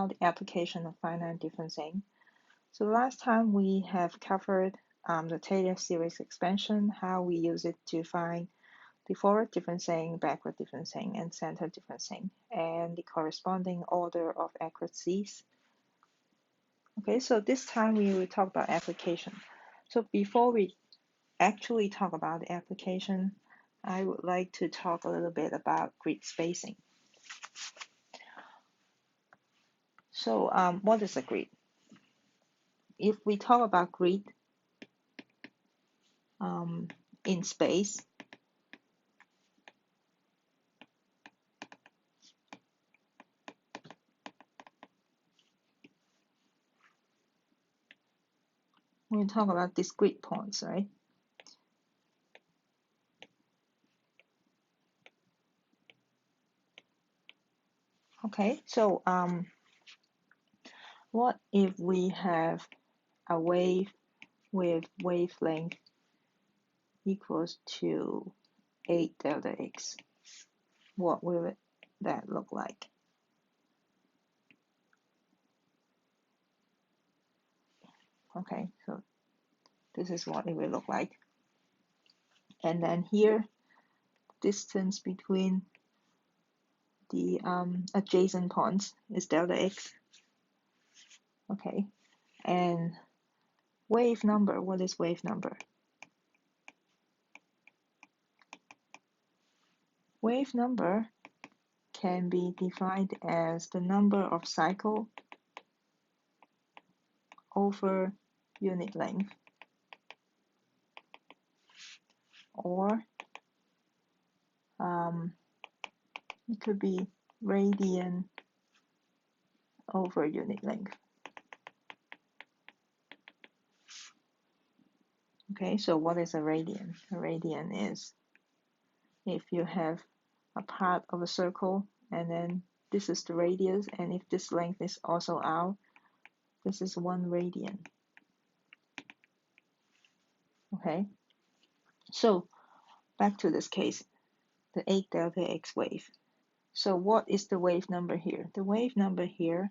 about the application of finite differencing. So last time we have covered the Taylor series expansion, how we use it to find the forward differencing, backward differencing, and center differencing, and the corresponding order of accuracies. Okay, so this time we will talk about application. So before we actually talk about the application, I would like to talk a little bit about grid spacing. So what is a grid? If we talk about grid in space, we talk about discrete points, right? Okay, so what if we have a wave with wavelength equals to 8 delta x? What will that look like? Okay, so this is what it will look like. And then here, distance between the adjacent points is delta x. Okay, and wave number, what is wave number? Wave number can be defined as the number of cycles over unit length, or it could be radian over unit length. Okay, so what is a radian? A radian is if you have a part of a circle and then this is the radius, and if this length is also r, this is 1 radian. Okay, so back to this case, the 8 delta x wave. So what is the wave number here? The wave number here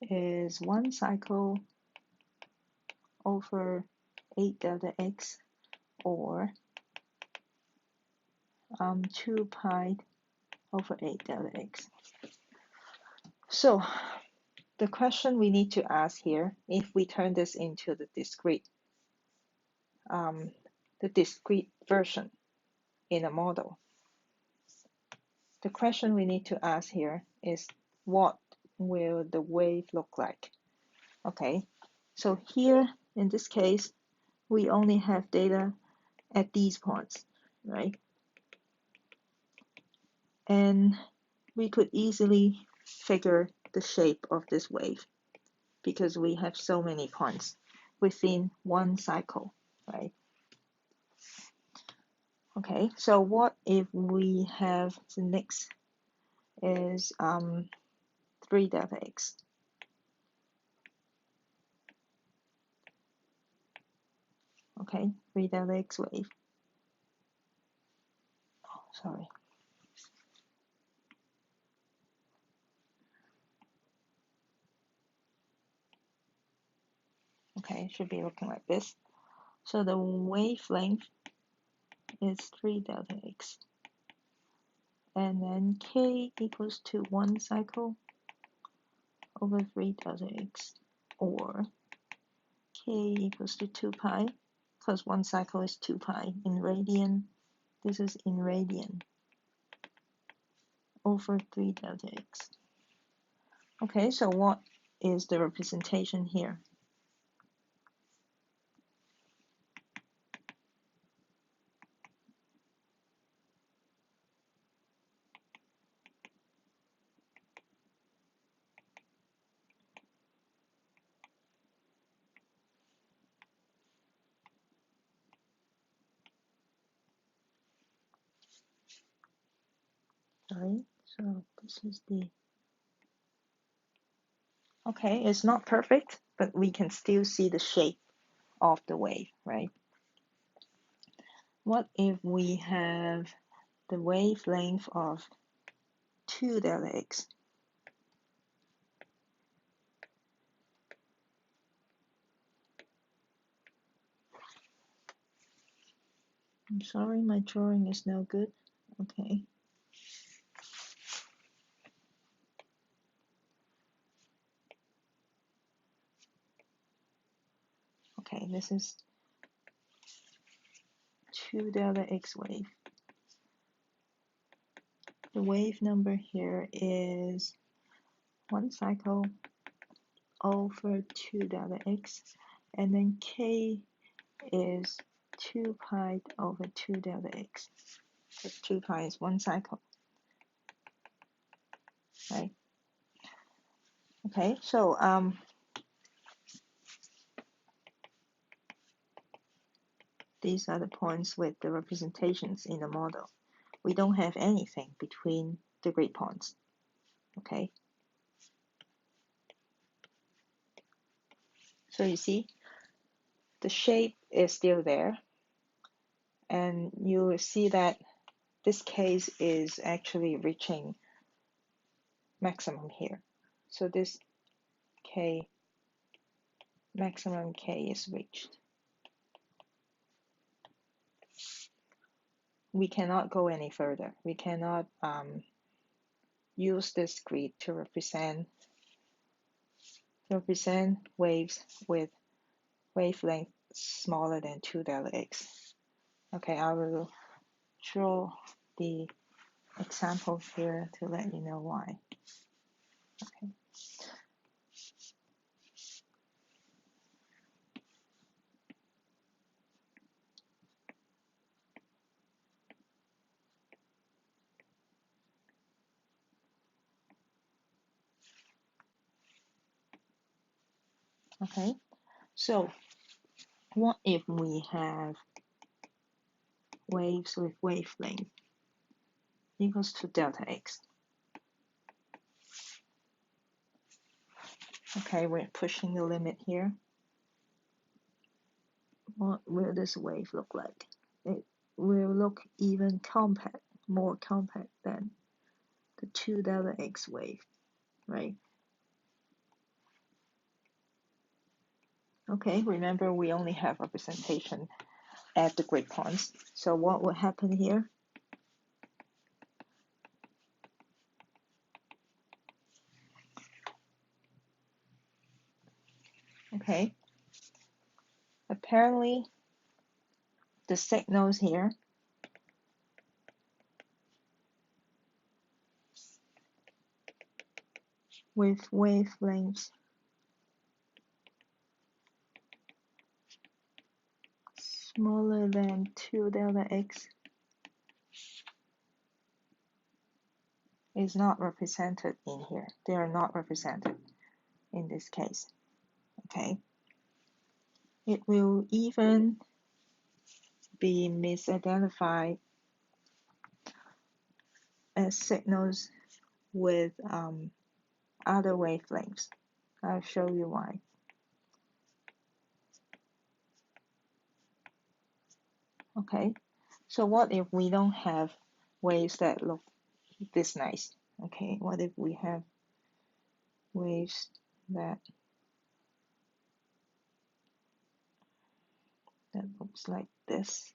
is 1 cycle over 8 delta x, or 2 pi over 8 delta x. So the question we need to ask here, if we turn this into the discrete version in a model, the question we need to ask here is, what will the wave look like? Okay, so here in this case, we only have data at these points, right? And we could easily figure the shape of this wave because we have so many points within one cycle, right? Okay, so what if we have the next is 3 delta x? Okay, 3 delta x wave. Oh, sorry. Okay, it should be looking like this. So the wavelength is 3 delta x. And then k equals to 1 cycle over 3 delta x, or k equals to 2 pi, because 1 cycle is 2 pi in radian. This is in radian over 3 delta x. Okay, so what is the representation here? Sorry, so this is the, okay, it's not perfect, but we can still see the shape of the wave, right? What if we have the wavelength of 2 delta x? I'm sorry, my drawing is no good. Okay. Okay, this is 2 delta x wave. The wave number here is 1 cycle over 2 delta x, and then k is 2 pi over 2 delta x. So 2 pi is 1 cycle, right? Okay, so these are the points with the representations in the model. We don't have anything between the grid points, okay? So you see, the shape is still there, and you will see that this case is actually reaching maximum here. So this k, maximum k is reached. We cannot go any further. We cannot use this grid to represent waves with wavelength smaller than 2 delta x. Okay, I will draw the example here to let you know why. Okay. Okay, so what if we have waves with wavelength equals to delta x? Okay, we're pushing the limit here. What will this wave look like? It will look even compact, more compact than the 2 delta x wave, right? Okay, remember we only have representation at the grid points. So what will happen here? Okay, apparently the signals here with wavelengths smaller than 2 delta x is not represented in here. They are not represented in this case. Okay, it will even be misidentified as signals with other wavelengths. I'll show you why. Okay, so what if we don't have waves that look this nice? Okay, what if we have waves that looks like this?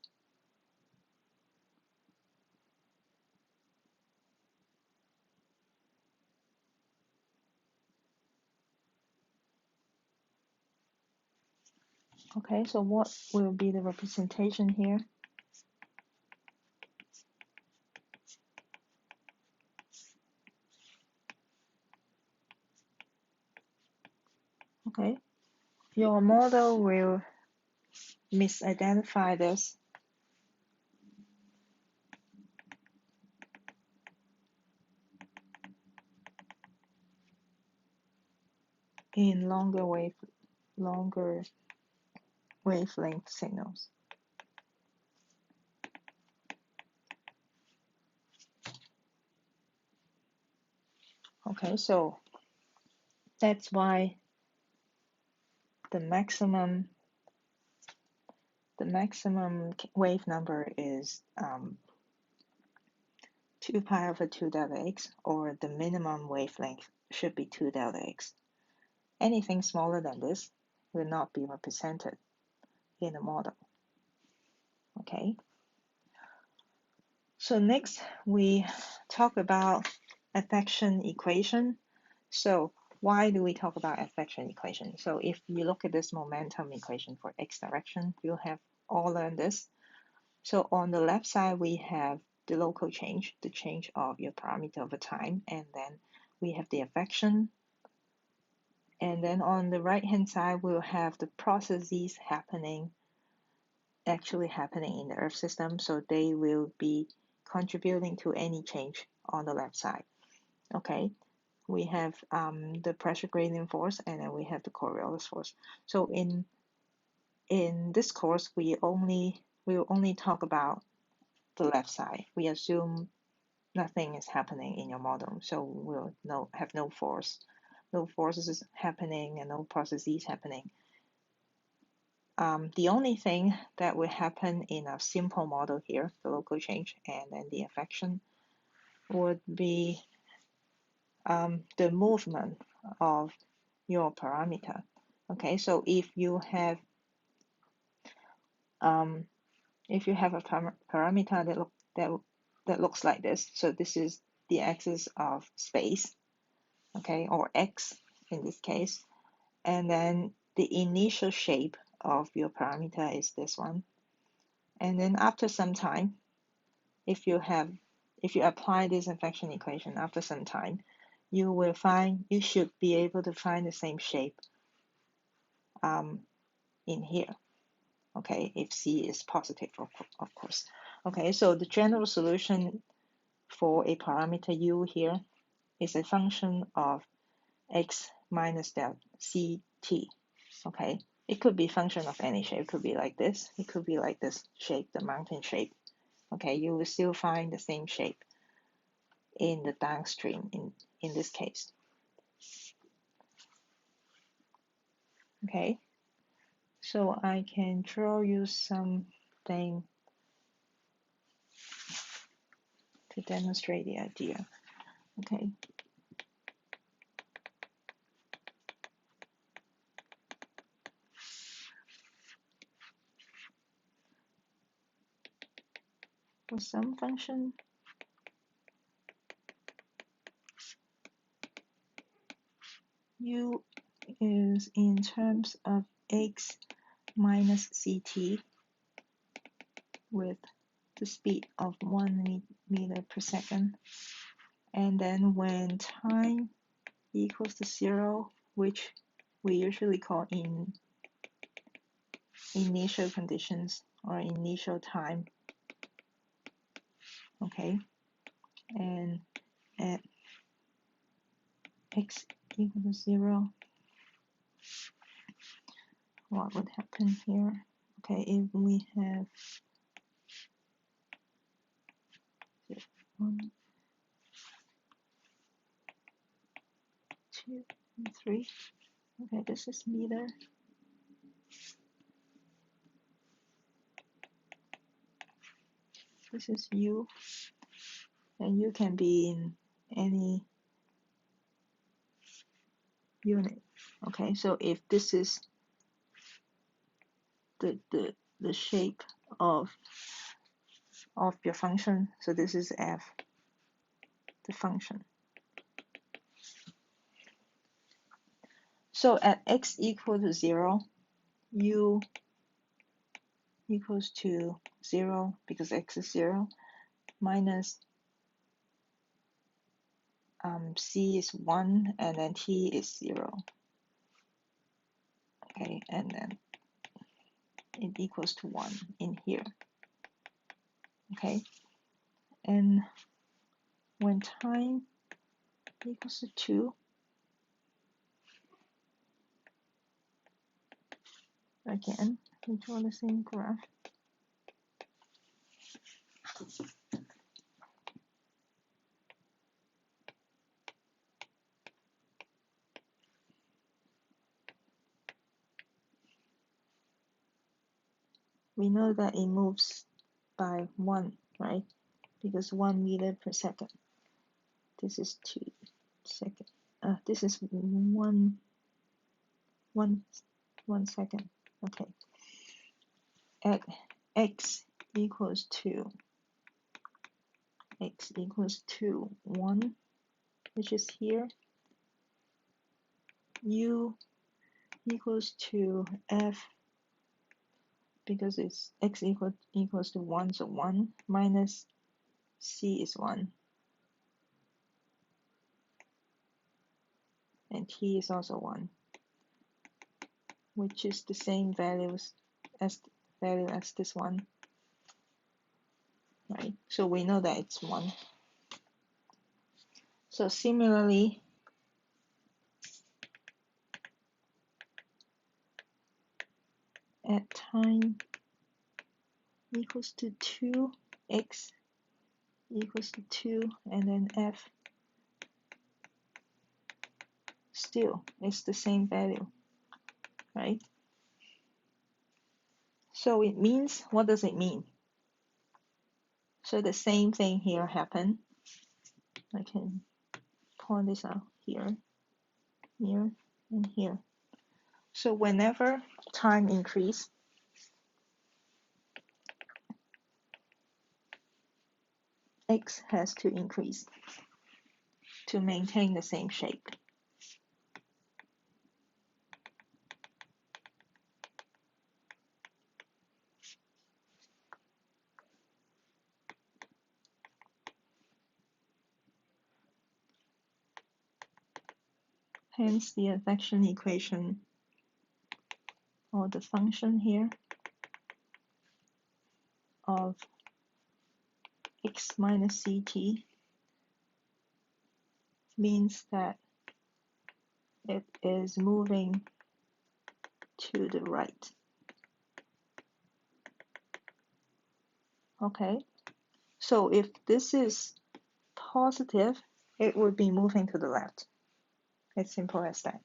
Okay, so what will be the representation here? Okay, your model will misidentify this in longer wavelength signals. Okay, so that's why the maximum wave number is 2 pi over 2 delta x, or the minimum wavelength should be 2 delta x. Anything smaller than this will not be represented in the model. Okay, So next we talk about affection equation. So why do we talk about affection equation? So if you look at this momentum equation for x direction, you have all learned this. So on the left side, we have the local change, the change of your parameter over time, and then we have the affection. And then on the right hand side, we'll have the processes actually happening in the Earth system. So they will be contributing to any change on the left side. Okay, we have the pressure gradient force, and then we have the Coriolis force. So in this course, we will only talk about the left side. We assume nothing is happening in your model, so we'll have no forces happening and no processes happening. The only thing that will happen in a simple model here, the local change and then the affection, would be the movement of your parameter. Okay, so if you have a parameter that looks like this, so this is the axis of space, okay, or x in this case, and then the initial shape of your parameter is this one, and then after some time, if you apply this affection equation after some time, you should be able to find the same shape in here, okay, if c is positive, of course. Okay, so the general solution for a parameter u here is a function of x minus del ct. Okay, it could be function of any shape. It could be like this. It could be like this shape, the mountain shape. Okay, you will still find the same shape in the downstream in this case. Okay, so I can draw you something to demonstrate the idea. Okay. For some function, u is in terms of x minus ct with the speed of 1 meter per second. And then when time equals to 0, which we usually call in initial conditions or initial time, okay, and at x equal to 0, what would happen here? Okay, if we have 1, 2, and 3, okay, this is meter. This is u, and u can be in any unit. Okay, so if this is the shape of your function, so this is f, the function. So at x equal to 0, u equals to 0 because x is 0, minus c is 1, and then t is 0. Okay, and then it equals to 1 in here. Okay, and when time equals to 2, again, we draw the same graph. We know that it moves by 1, right? Because 1 meter per second. This is 2 seconds. This is 1 second. Okay. At x equals 2, x equals to 1, which is here, u equals to f, because it's x equals to 1, so 1 minus c is 1, and t is also 1, which is the same value as this one, right? So we know that it's 1. So similarly, at time equals to 2, x equals to 2, and then f still is the same value, right? So it means, what does it mean? So the same thing here happened. I can point this out here, here, and here. So whenever time increase, x has to increase to maintain the same shape. Hence the advection equation, or the function here, of x minus ct means that it is moving to the right. Okay, so if this is positive, it would be moving to the left. It's simple as that.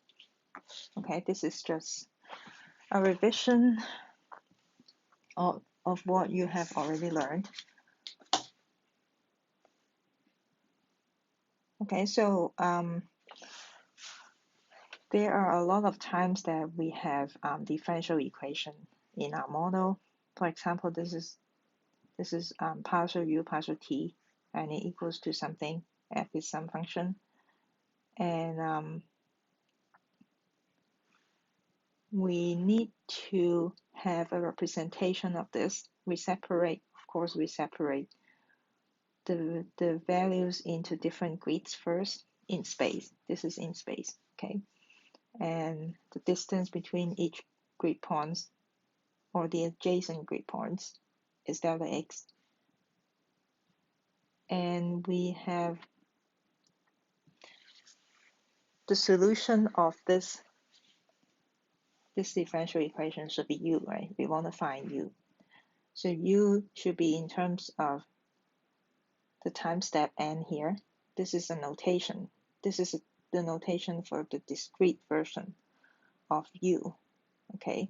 Okay, this is just a revision of what you have already learned. Okay, so there are a lot of times that we have differential equation in our model. For example, this is partial u partial t, and it equals to something. F is some function, and we need to have a representation of this. We separate, of course, the values into different grids first in space. This is in space, okay? And the distance between each grid points, or the adjacent grid points, is delta x. And we have the solution of this differential equation should be u, right? We want to find u. So u should be in terms of the time step n here. This is a notation. This is the notation for the discrete version of u, okay?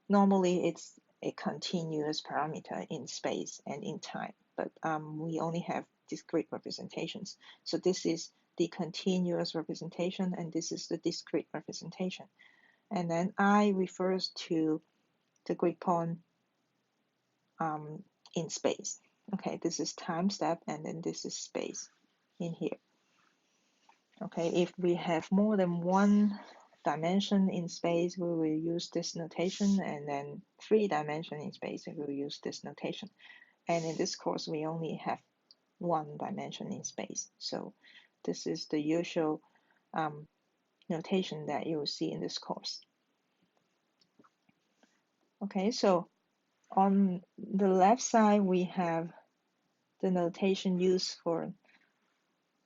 Normally it's a continuous parameter in space and in time, but we only have discrete representations. So this is the continuous representation, and this is the discrete representation. And then I refers to the grid point in space. Okay, this is time step, and then this is space in here. Okay, if we have more than one dimension in space, we will use this notation, and then 3 dimensions in space, we will use this notation. And in this course, we only have 1 dimension in space. So this is the usual notation that you will see in this course. Okay, so on the left side, we have the notation used for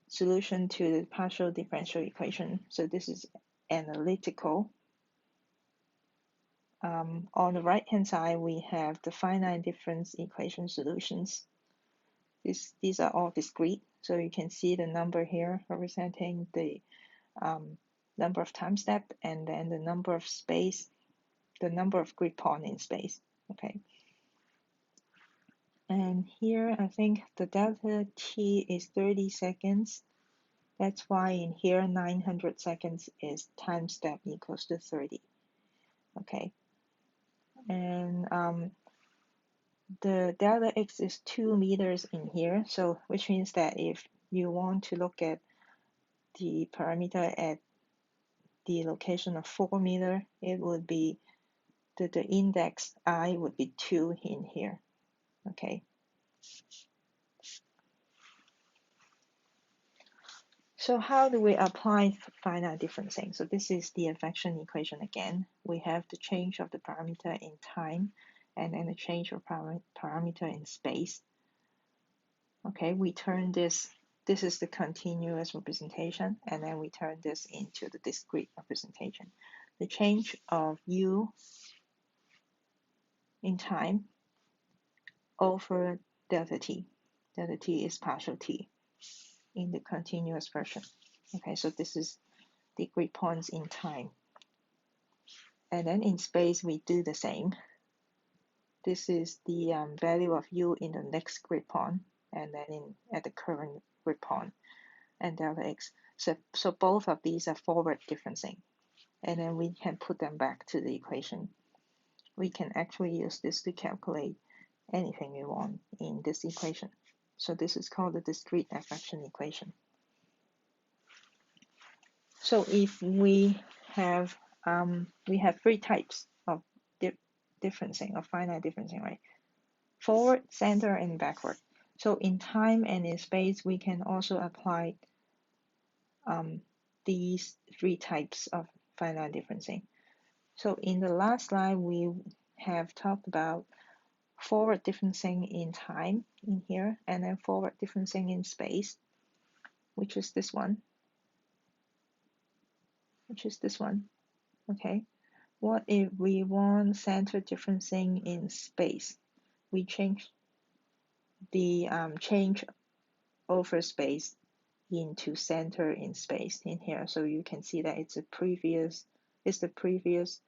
solution to the partial differential equation. So this is analytical. On the right-hand side, we have the finite difference equation solutions. These are all discrete, so you can see the number here representing the number of time step, and then the number of space, the number of grid point in space. Okay. And here, I think the delta t is 30 seconds. That's why in here, 900 seconds is time step equals to 30. Okay. And the delta x is 2 meters in here, so which means that if you want to look at the parameter at the location of 4 meter, it would be the index I would be 2 in here. Okay. So how do we apply finite differencing? So this is the affection equation again. We have the change of the parameter in time and then the change of parameter in space. Okay, we turn this is the continuous representation, and then we turn this into the discrete representation. The change of u in time over delta t. Delta t is partial t in the continuous version. Okay, so this is the grid points in time. And then in space, we do the same. This is the value of u in the next grid point, and then at the current grid point, and delta x. So both of these are forward differencing. And then we can put them back to the equation. We can actually use this to calculate anything we want in this equation. So this is called the discrete affection equation. So if we have 3 types of differencing, of finite differencing, right? Forward, center, and backward. So in time and in space, we can also apply these 3 types of finite differencing. So in the last slide, we have talked about forward differencing in time in here, and then forward differencing in space, which is this one. Okay. What if we want center differencing in space? We change the change over space into center in space in here. So you can see that it's the previous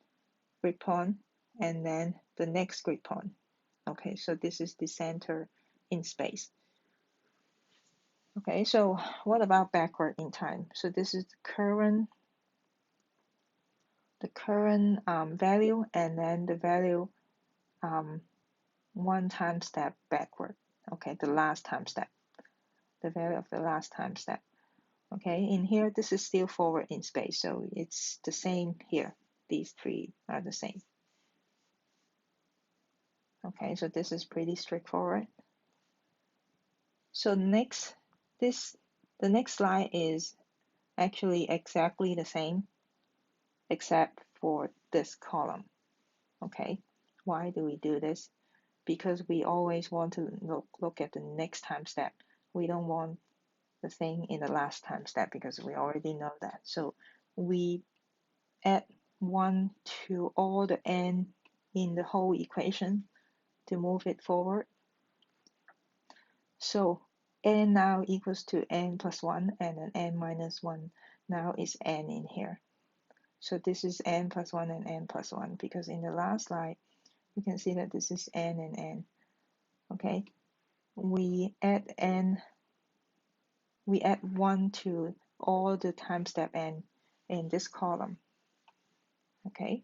grid point and then the next grid point. Okay, so this is the center in space. Okay, so what about backward in time? So this is the current value, and then the value 1 time step backward. Okay, the last time step, the value of the last time step. Okay, in here, this is still forward in space, so it's the same here. These 3 are the same. Okay, so this is pretty straightforward. So the next slide is actually exactly the same, except for this column. Okay, why do we do this? Because we always want to look at the next time step. We don't want the thing in the last time step because we already know that. So we add 1 to all the n in the whole equation to move it forward. So n now equals to n plus 1, and then n minus 1 now is n in here. So this is n plus 1 and n plus 1, because in the last slide, you can see that this is n and n. Okay, we add 1 to all the time step n in this column. Okay,